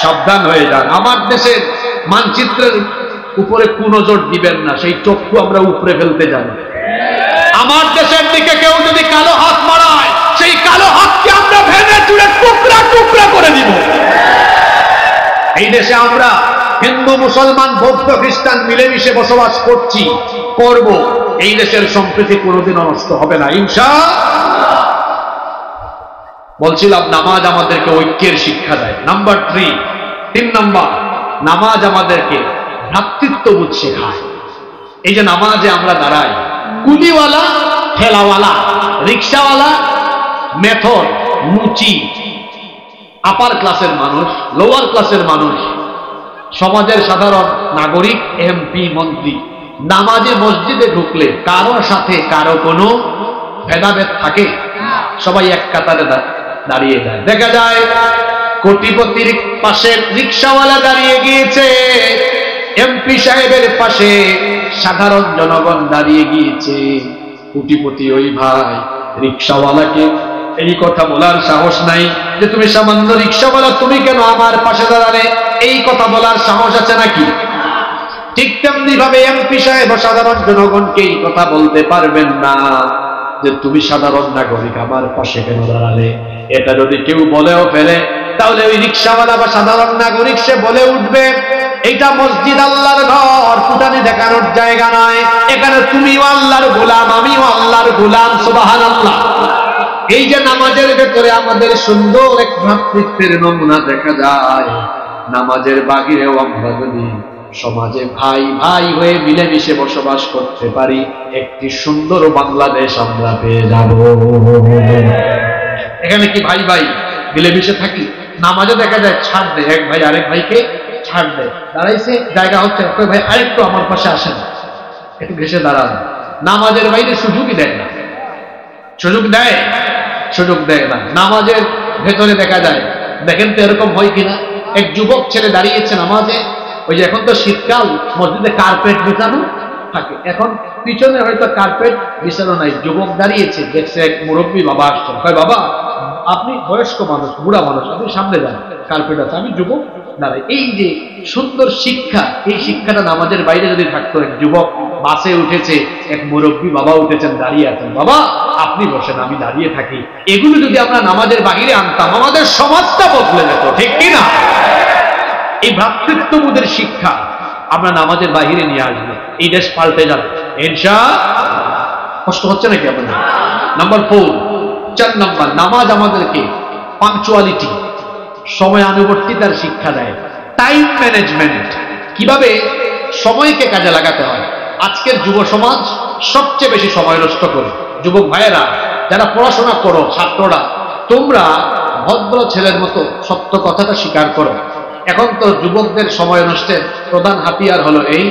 সাবধান হয়ে যান। আমার দেশের মানচিত্রের উপরে কুনজর দিবেন না, সেই চক্ষু আমরা উপরে ফেলতে জানি। আমার দেশের দিকে কেউ যদি কালো হাত মারায়, সেই কালো হাতকে আমরা ভেঙে চুরে টুকরা টুকরা করে দিব। এই দেশে আমরা হিন্দু, মুসলমান, বৌদ্ধ, খ্রিস্টান মিলেমিশে বসবাস করছি, করব। এই দেশের সম্প্রীতি কোনোদিন নষ্ট হবে না ইনশাআল্লাহ। বলছিলাম নামাজ আমাদেরকে ঐক্যের শিক্ষা দেয়। নাম্বার 3 নাম্বার, নামাজ আমাদেরকে ভ্রাতৃত্ববোধ শেখায়। এই যে নামাজে আমরা দাঁড়াই, কুলিওয়ালা, ঠেলাওয়ালা, রিক্সাওয়ালা, মেথর, মুচি, আপার ক্লাসের মানুষ, লোয়ার ক্লাসের মানুষ, সমাজের সাধারণ নাগরিক, এমপি, মন্ত্রী, নামাজে মসজিদে ঢুকলে কারোর সাথে কারো কোনো ভেদাভেদ থাকে? সবাই এক কাতারে দাঁড়িয়ে যায়। দেখা যায় কোটিপতির পাশে রিক্সাওয়ালা দাঁড়িয়ে গিয়েছে, এমপি সাহেবের পাশে সাধারণ জনগণ দাঁড়িয়ে গিয়েছে। কোটিপতি ওই ভাই রিক্সাওয়ালাকে এই কথা বলার সাহস নাই যে তুমি সামান্য রিক্সাওয়ালা, তুমি কেন আমার পাশে দাঁড়ালে? এই কথা বলার সাহস আছে নাকি? ঠিক তেমনি ভাবে এমপি সাহেব সাধারণ জনগণকে এই কথা বলতে পারবেন না যে তুমি সাধারণ নাগরিক আমার পাশে কেন দাঁড়ালে। এটা যদি কেউ বলেও ফেলে, তাহলে ওই রিক্সাওয়ালা বা সাধারণ নাগরিক সে বলে উঠবে, এটা মসজিদ আল্লাহর ঘর, ফুটানি দেখানোর জায়গা নয়। এখানে তুমিও আল্লাহর গোলাম, আমিও আল্লাহর গোলাম। সুবহানাল্লাহ। এই যে নামাজের ভেতরে আমাদের সুন্দর এক ভ্রাতৃত্বের নমুনা দেখা যায়, নামাজের বাহিরেও আমরা যদি সমাজে ভাই ভাই হয়ে মিলেমিশে বসবাস করতে পারি, একটি সুন্দর বাংলাদেশ আমরা পেয়ে যাব। এখানে কি ভাই ভাই মিলেমিশে থাকি? নামাজে দেখা যায় ছাড় দেয়, এক ভাই আরেক ভাইকে ছাড় দেয়। দাঁড়াইছে, জায়গা হচ্ছে, ভাই আরেকটু আমার পাশে আসেন, একটু ঘেসে দাঁড়ান। নামাজের বাইরে সুযোগই দেয় না। সুযোগ দেয়? সুযোগ দেয় না। নামাজের ভেতরে দেখা যায়, দেখেন তো এরকম হয় কিনা, এক যুবক ছেলে দাঁড়িয়েছে নামাজে, ওই যে এখন তো শীতকাল, মসজিদে কার্পেট বিছানো থাকে, এখন পিছনে হয়তো কার্পেট বিছানো নাই, যুবক দাঁড়িয়েছে, দেখছে এক মুরব্বী বাবা আসছেন, কয় বাবা আপনি বয়স্ক মানুষ, বুড়া মানুষ, আপনি সামনে যান, কার্পেট আছে, আমি যুবক দাঁড়াই। এই যে সুন্দর শিক্ষা, এই শিক্ষাটা নামাজের বাইরে যদি থাকতো, এক যুবক বাসে উঠেছে, এক মুরব্বী বাবা উঠেছেন, দাঁড়িয়ে আছেন, বাবা আপনি বসেন আমি দাঁড়িয়ে থাকি, এগুলো যদি আমরা নামাজের বাইরে আনতাম, আমাদের সমাজটা বদলে যেত, ঠিক কিনা? এই ভ্রাতৃত্ববোধের শিক্ষা আমরা নামাজের বাহিরে নিয়ে আসবো, এই দেশ পাল্টে যাবে ইনশাআল্লাহ। কষ্ট হচ্ছে নাকি আপনাদের? নাম্বার 4 নাম্বার, নামাজ আমাদেরকে পাংচুয়ালিটি, সময়ানুবর্তিতার শিক্ষা দেয়। টাইম ম্যানেজমেন্ট, কিভাবে সময়কে কাজে লাগাতে হয়। আজকের যুব সমাজ সবচেয়ে বেশি সময় নষ্ট করে। যুবক ভাইয়েরা, যারা পড়াশোনা করো, ছাত্ররা, তোমরা ভদ্র ছেলের মতো সত্য কথাটা স্বীকার করো। এখন তো যুবকদের সময় নষ্টের প্রধান হাতিয়ার হলো এই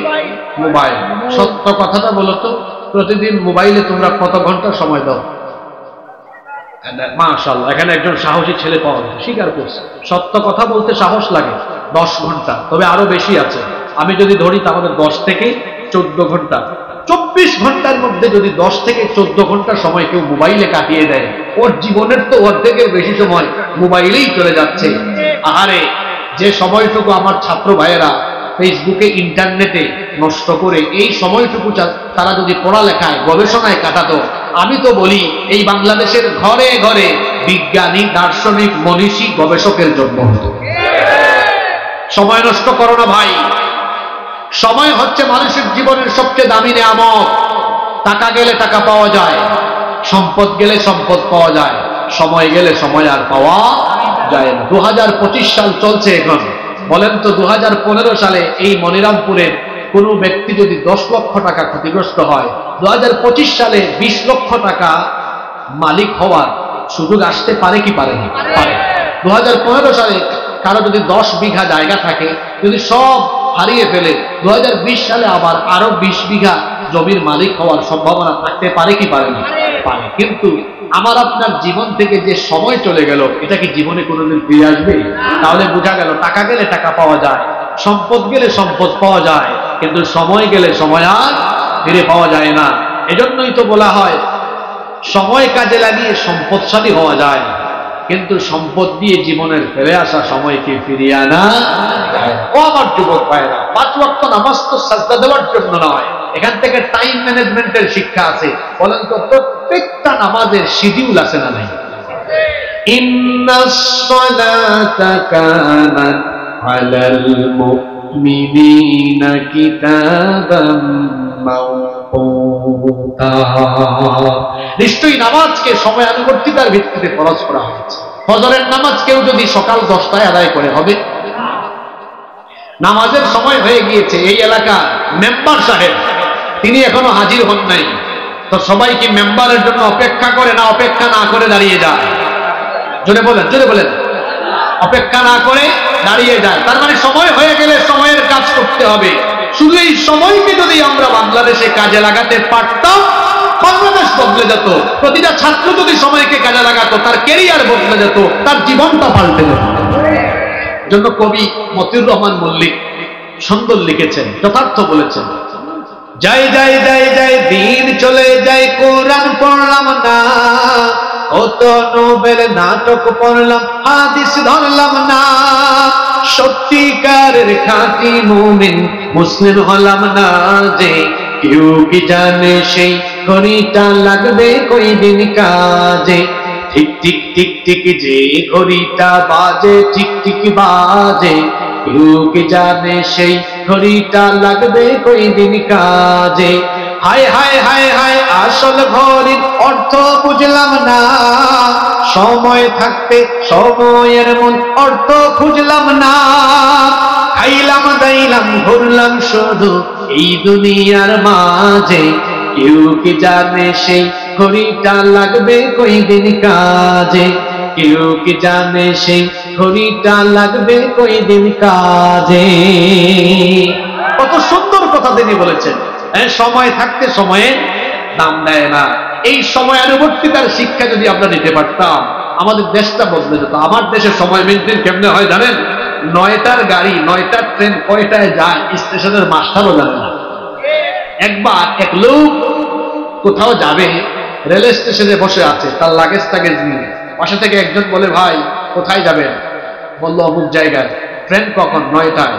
মোবাইল। সত্য কথাটা বলো তো, প্রতিদিন মোবাইলে তোমরা কত ঘন্টা সময় দাও? মাশাআল্লাহ, এখানে একজন সাহসী ছেলে পাওয়া যায়, স্বীকার করছে, সত্য কথা বলতে সাহস লাগে 10 ঘন্টা, তবে আরো বেশি আছে। আমি যদি ধরি তাহলে 10 থেকে 14 ঘন্টা। 24 ঘন্টার মধ্যে যদি 10 থেকে 14 ঘন্টা সময় কেউ মোবাইলে কাটিয়ে দেয়, ওর জীবনের তো অর্ধেকের বেশি সময় মোবাইলেই চলে যাচ্ছে। আহারে, যে সময়টুকু আমার ছাত্র ভাইয়েরা ফেসবুকে, ইন্টারনেটে নষ্ট করে, এই সময়টুকু তারা যদি পড়ালেখায়, গবেষণায় কাটাতো, আমি তো বলি এই বাংলাদেশের ঘরে ঘরে বিজ্ঞানী, দার্শনিক, মনীষী, গবেষকের জন্ম হতো। সময় নষ্ট করো না ভাই। সময় হচ্ছে মানুষের জীবনের সবচেয়ে দামি নেয়ামত। টাকা গেলে টাকা পাওয়া যায়, সম্পদ গেলে সম্পদ পাওয়া যায়, সময় গেলে সময় আর পাওয়া যায় না। 2025 সাল চলছে এখন। বলেন তো 2015 সালে এই মনিরামপুরের কোনো ব্যক্তি যদি 10 লক্ষ টাকা ক্ষতিগ্রস্ত হয়, 2025 সালে 20 লক্ষ টাকা মালিক হওয়ার সুযোগ আসতে পারে কি পারে না? পারে। 2015 সালে কারো যদি 10 বিঘা জায়গা থাকে, যদি সব হারিয়ে ফেলে, 2020 সালে আবার আরো 20 বিঘা জমির মালিক হওয়ার সম্ভাবনা থাকতে পারে কি পারে না? পারে। কিন্তু আমার আপনার জীবন থেকে যে সময় চলে গেল, এটা কি জীবনে কোনোদিন ফিরে আসবে? তাহলে বোঝা গেল, টাকা গেলে টাকা পাওয়া যায়, সম্পদ গেলে সম্পদ পাওয়া যায়, কিন্তু সময় গেলে সময় আর ফিরে পাওয়া যায় না। এজন্যই তো বলা হয় সময় কাজে লাগিয়ে সম্পদশালী হওয়া যায়, কিন্তু সম্পদ দিয়ে জীবনের ফেলে আসা সময়কে ফিরিয়ে আনা যায় না। ও আমার যুবক ভাইরা, 5 ওয়াক্ত নামাজ তো সাজদা দেওয়ার জন্য নয়, এখান থেকে টাইম ম্যানেজমেন্টের শিক্ষা আছে। বলেন তো প্রত্যেকটা নামাজের শিডিউল আছে না নাই? ইন্নাস সালাতা কানাত আলাল মুমিনিনা কিতাবাম মাওকুতা। নিশ্চয়ই নামাজকে সময়ানুবর্তিতার ভিত্তিতে ফরজ করা হয়েছে। ফজরের নামাজ কেউ যদি সকাল 10টায় আদায় করে হবে, নামাজের সময় হয়ে গিয়েছে, এই এলাকার মেম্বার সাহেব তিনি এখনো হাজির হন নাই, তো সবাই কি মেম্বারের জন্য অপেক্ষা করে না অপেক্ষা না করে দাঁড়িয়ে যায়? জোরে বলেন, জোরে বলেন। অপেক্ষা না করে দাঁড়িয়ে যায়। তার মানে সময় হয়ে গেলে সময়ের কাজ করতে হবে। শুধু এই সময়কে যদি আমরা বাংলাদেশে কাজে লাগাতে পারতাম, বাংলাদেশ বদলে যেত। প্রতিটা ছাত্র যদি সময়কে কাজে লাগাতো, তার ক্যারিয়ার বদলে যেত, তার জীবনটা পাল্টে যেত। জন্য কবি মতিউর রহমান মল্লিক সুন্দর লিখেছেন, যথার্থ বলেছেন, যাই যাই যাই যাই দিন চলে যায়, কোরআন পড়লাম না, কত নোবেল নাটক পড়লাম, হাদিস ধরলাম না, সত্যিকারের খাঁটি মুমিন মুসলিম হলাম না যে, কেউ কি জানে সেই ঘড়িটা লাগবে কই দিন কাজে, ঠিক ঠিক ঠিক ঠিক যে ঘড়িটা বাজে ঠিক ঠিক বাজে, কেউ কি জানে সেই ঘড়িটা লাগবে কই দিন কাজে, হায় হায় হায় হায় আসল ঘড়ির অর্থ বুঝলাম না, সময় থাকতে সময়ের মন অর্থ খুঁজলাম না, খাইলাম দাইলাম ঘুরলাম শুধু এই দুনিয়ার মাঝে, কেউ কি জানে সেই ঘড়িটা লাগবে কই দিন কাজে, কেউ কি জানে সেই ঘড়িটা লাগবে কই দিন কাজে। কত সুন্দর কথা তিনি বলেছেন। সময় থাকতে সময়ে দাম দেয় না। এই সময় অনুবর্তিতার শিক্ষা যদি আমরা নিতে পারতাম, আমাদের দেশটা বদলে যেত। আমার দেশে সময় মেনটেন কেমনে হয় জানেন? 9টার গাড়ি 9টার ট্রেন কয়টায় যায় স্টেশনের মাস্টারও জানে না। একবার এক লোক কোথাও যাবে, রেল স্টেশনে বসে আছে, তার লাগেজ টাগেজ নিয়ে। পাশে থেকে একজন বলে, ভাই কোথায় যাবেন? বললো অমুক জায়গায়। ট্রেন কখন? 9টায়।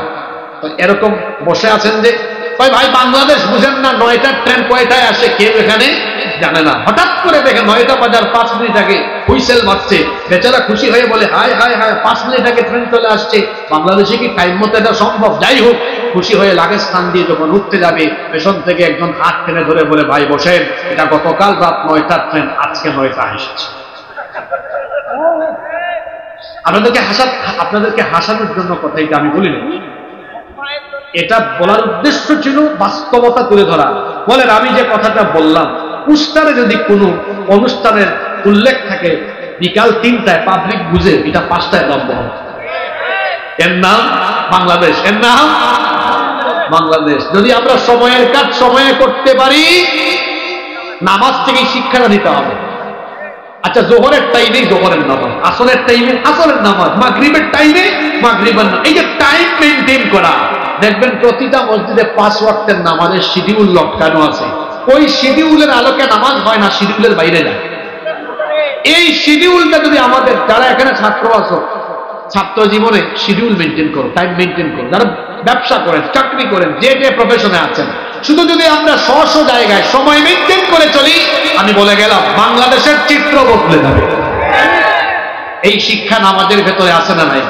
তো এরকম বসে আছেন যে, ভাই বাংলাদেশ বুঝেন না, 9টার ট্রেন কয়টায় আসে কেউ এখানে জানে না। হঠাৎ করে দেখে 9টা বাজার 5 মিনিট আগে হুইসেল মারছে। বেচারা খুশি হয়ে বলে, হায় হায় হায়, 5 মিনিট আগে ট্রেন চলে আসছে, বাংলাদেশে কি টাইম মতো এটা সম্ভব? যাই হোক, খুশি হয়ে লাগেজ স্থান দিয়ে যখন উঠতে যাবে, পেছন থেকে একজন হাত টেনে ধরে বলে, ভাই বসেন, এটা গতকাল রাত 9টার ট্রেন, আজকে 9টা এসেছে। আপনাদেরকে হাসানোর জন্য কথা এটা আমি বলিনি, এটা বলার উদ্দেশ্য ছিল বাস্তবতা তুলে ধরা। বলেন, আমি যে কথাটা বললাম, পোস্টারে যদি কোনো অনুষ্ঠানের উল্লেখ থাকে বিকাল 3টায়, পাবলিক বুঝে এটা 5টায় লম্ব হবে। এর নাম বাংলাদেশ, এর নাম বাংলাদেশ। যদি আমরা সময়ের কাজ সময়ে করতে পারি, নামাজ থেকে শিক্ষাটা দিতে হবে। আচ্ছা, জোহরের টাইমে জোহরের নামাজ, আসরের টাইমে আসরের নামাজ, মাগরিবের টাইমে মাগরিবের নামাজ। এই যে টাইম মেনটেন করা, দেখবেন প্রতিটা মসজিদে 5 ওয়াক্তের নামাজের শিডিউল লটকানো আছে। ওই শিডিউলের আলোকে নামাজ হয় না, শিডিউলের বাইরে যায়। এই শিডিউলটা যদি আমাদের, যারা এখানে ছাত্র আছো, ছাত্র জীবনে শিডিউল মেনটেন করো, টাইম মেনটেন করো। যারা ব্যবসা করেন, চাকরি করেন, যে যে প্রফেশনে আছেন, শুধু যদি আমরা স্ব জায়গায় সময় মেনটেন করে চলি, আমি বলে গেলাম বাংলাদেশের চিত্র বদলে যাবে। এই শিক্ষা নামাজের ভেতরে আছে না নাই?